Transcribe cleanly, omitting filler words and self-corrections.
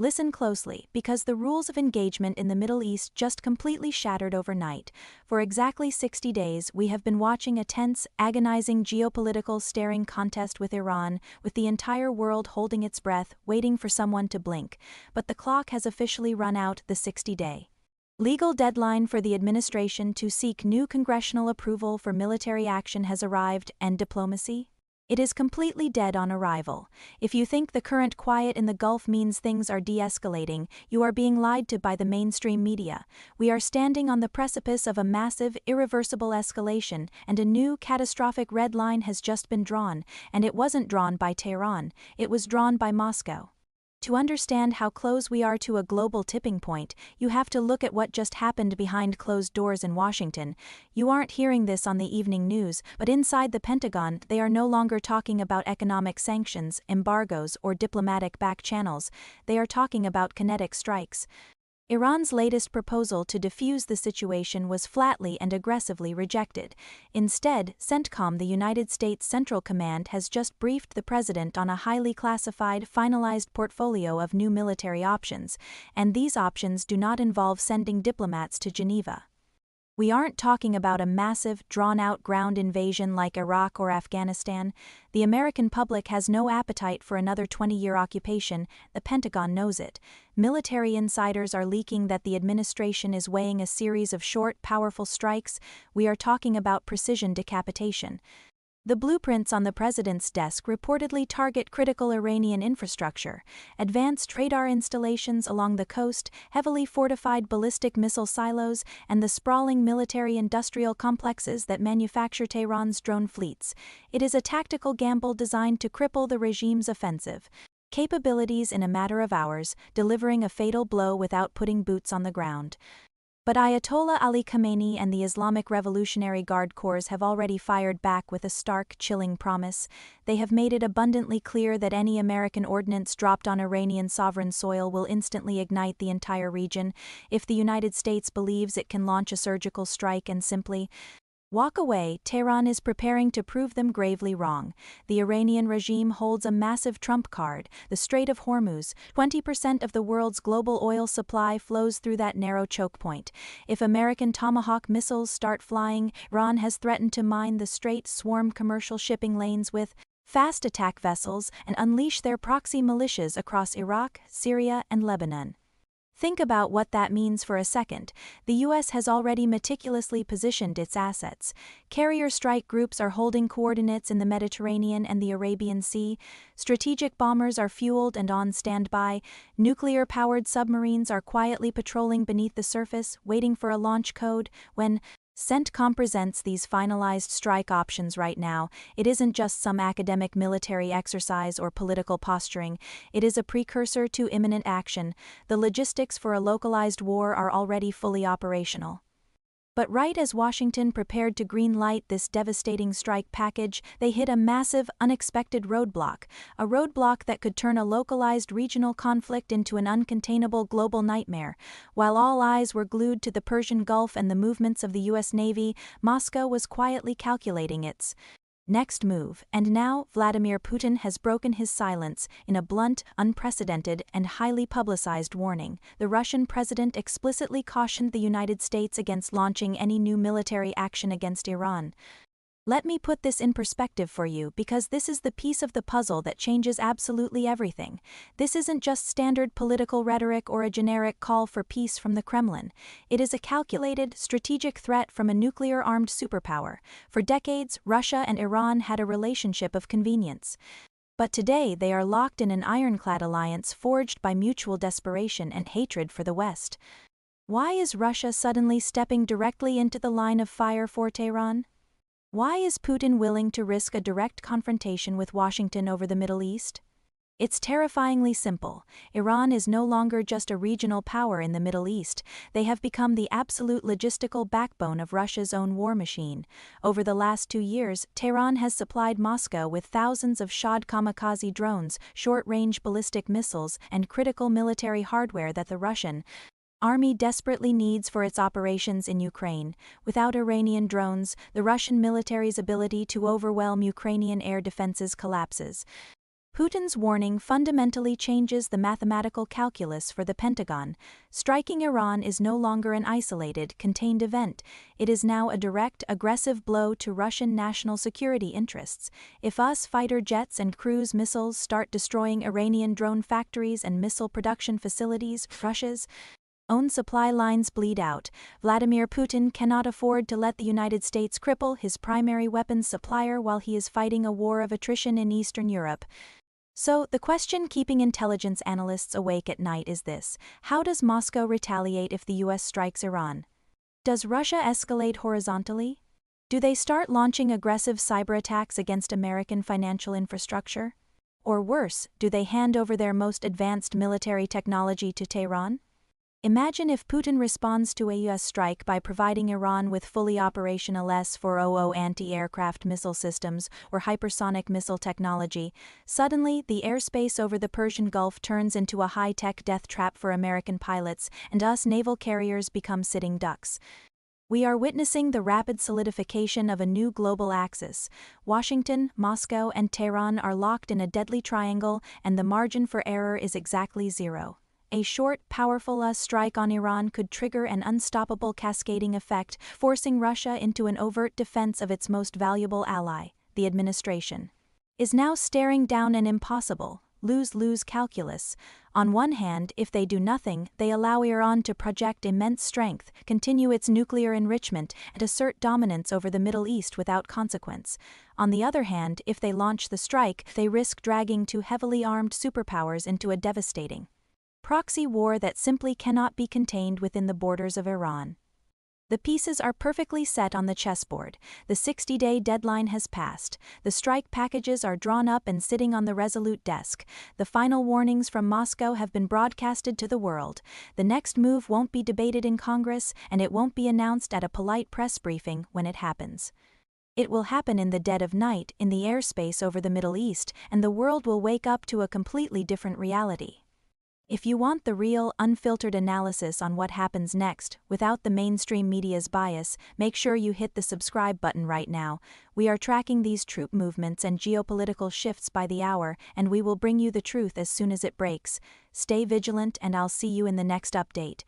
Listen closely, because the rules of engagement in the Middle East just completely shattered overnight. For exactly 60 days, we have been watching a tense, agonizing geopolitical staring contest with Iran, with the entire world holding its breath, waiting for someone to blink. But the clock has officially run out. The 60-day legal deadline for the administration to seek new congressional approval for military action has arrived, and diplomacy? It is completely dead on arrival. If you think the current quiet in the Gulf means things are de-escalating, you are being lied to by the mainstream media. We are standing on the precipice of a massive, irreversible escalation, and a new, catastrophic red line has just been drawn, and it wasn't drawn by Tehran, it was drawn by Moscow. To understand how close we are to a global tipping point, you have to look at what just happened behind closed doors in Washington. You aren't hearing this on the evening news, but inside the Pentagon, they are no longer talking about economic sanctions, embargoes, or diplomatic back channels. They are talking about kinetic strikes. Iran's latest proposal to defuse the situation was flatly and aggressively rejected. Instead, CENTCOM, the United States Central Command, has just briefed the president on a highly classified, finalized portfolio of new military options, and these options do not involve sending diplomats to Geneva. We aren't talking about a massive, drawn-out ground invasion like Iraq or Afghanistan. The American public has no appetite for another 20-year occupation. The Pentagon knows it. Military insiders are leaking that the administration is weighing a series of short, powerful strikes. We are talking about precision decapitation. The blueprints on the president's desk reportedly target critical Iranian infrastructure, advanced radar installations along the coast, heavily fortified ballistic missile silos, and the sprawling military-industrial complexes that manufacture Tehran's drone fleets. It is a tactical gamble designed to cripple the regime's offensive capabilities in a matter of hours, delivering a fatal blow without putting boots on the ground. But Ayatollah Ali Khamenei and the Islamic Revolutionary Guard Corps have already fired back with a stark, chilling promise. They have made it abundantly clear that any American ordnance dropped on Iranian sovereign soil will instantly ignite the entire region. If the United States believes it can launch a surgical strike and simply walk away, Tehran is preparing to prove them gravely wrong. The Iranian regime holds a massive trump card, the Strait of Hormuz. 20% of the world's global oil supply flows through that narrow choke point. If American Tomahawk missiles start flying, Iran has threatened to mine the strait, swarm commercial shipping lanes with fast attack vessels, and unleash their proxy militias across Iraq, Syria, and Lebanon. Think about what that means for a second. The U.S. has already meticulously positioned its assets. Carrier strike groups are holding coordinates in the Mediterranean and the Arabian Sea. Strategic bombers are fueled and on standby. Nuclear-powered submarines are quietly patrolling beneath the surface, waiting for a launch code. When CENTCOM presents these finalized strike options right now, it isn't just some academic military exercise or political posturing. It is a precursor to imminent action. The logistics for a localized war are already fully operational. But right as Washington prepared to green-light this devastating strike package, they hit a massive, unexpected roadblock, a roadblock that could turn a localized regional conflict into an uncontainable global nightmare. While all eyes were glued to the Persian Gulf and the movements of the U.S. Navy, Moscow was quietly calculating its next move, and now Vladimir Putin has broken his silence in a blunt, unprecedented, and highly publicized warning. The Russian president explicitly cautioned the United States against launching any new military action against Iran. Let me put this in perspective for you, because this is the piece of the puzzle that changes absolutely everything. This isn't just standard political rhetoric or a generic call for peace from the Kremlin. It is a calculated, strategic threat from a nuclear-armed superpower. For decades, Russia and Iran had a relationship of convenience. But today they are locked in an ironclad alliance forged by mutual desperation and hatred for the West. Why is Russia suddenly stepping directly into the line of fire for Tehran? Why is Putin willing to risk a direct confrontation with Washington over the Middle East? It's terrifyingly simple. Iran is no longer just a regional power in the Middle East. They have become the absolute logistical backbone of Russia's own war machine. Over the last 2 years, Tehran has supplied Moscow with thousands of Shahd kamikaze drones, short-range ballistic missiles, and critical military hardware that the Russian army desperately needs for its operations in Ukraine. Without Iranian drones, the Russian military's ability to overwhelm Ukrainian air defenses collapses. Putin's warning fundamentally changes the mathematical calculus for the Pentagon. Striking Iran is no longer an isolated, contained event. It is now a direct, aggressive blow to Russian national security interests. If US fighter jets and cruise missiles start destroying Iranian drone factories and missile production facilities, Russia's own supply lines bleed out. Vladimir Putin cannot afford to let the United States cripple his primary weapons supplier while he is fighting a war of attrition in Eastern Europe. So, the question keeping intelligence analysts awake at night is this: how does Moscow retaliate if the US strikes Iran? Does Russia escalate horizontally? Do they start launching aggressive cyber attacks against American financial infrastructure? Or worse, do they hand over their most advanced military technology to Tehran? Imagine if Putin responds to a US strike by providing Iran with fully operational S-400 anti-aircraft missile systems or hypersonic missile technology. Suddenly, the airspace over the Persian Gulf turns into a high-tech death trap for American pilots, and US naval carriers become sitting ducks. We are witnessing the rapid solidification of a new global axis. Washington, Moscow, and Tehran are locked in a deadly triangle, and the margin for error is exactly zero. A short, powerful US strike on Iran could trigger an unstoppable cascading effect, forcing Russia into an overt defense of its most valuable ally. The administration is now staring down an impossible lose-lose calculus. On one hand, if they do nothing, they allow Iran to project immense strength, continue its nuclear enrichment, and assert dominance over the Middle East without consequence. On the other hand, if they launch the strike, they risk dragging two heavily armed superpowers into a devastating proxy war that simply cannot be contained within the borders of Iran. The pieces are perfectly set on the chessboard. The 60-day deadline has passed. The strike packages are drawn up and sitting on the Resolute desk. The final warnings from Moscow have been broadcasted to the world. The next move won't be debated in Congress, and it won't be announced at a polite press briefing when it happens. It will happen in the dead of night, in the airspace over the Middle East, and the world will wake up to a completely different reality. If you want the real, unfiltered analysis on what happens next, without the mainstream media's bias, make sure you hit the subscribe button right now. We are tracking these troop movements and geopolitical shifts by the hour, and we will bring you the truth as soon as it breaks. Stay vigilant, and I'll see you in the next update.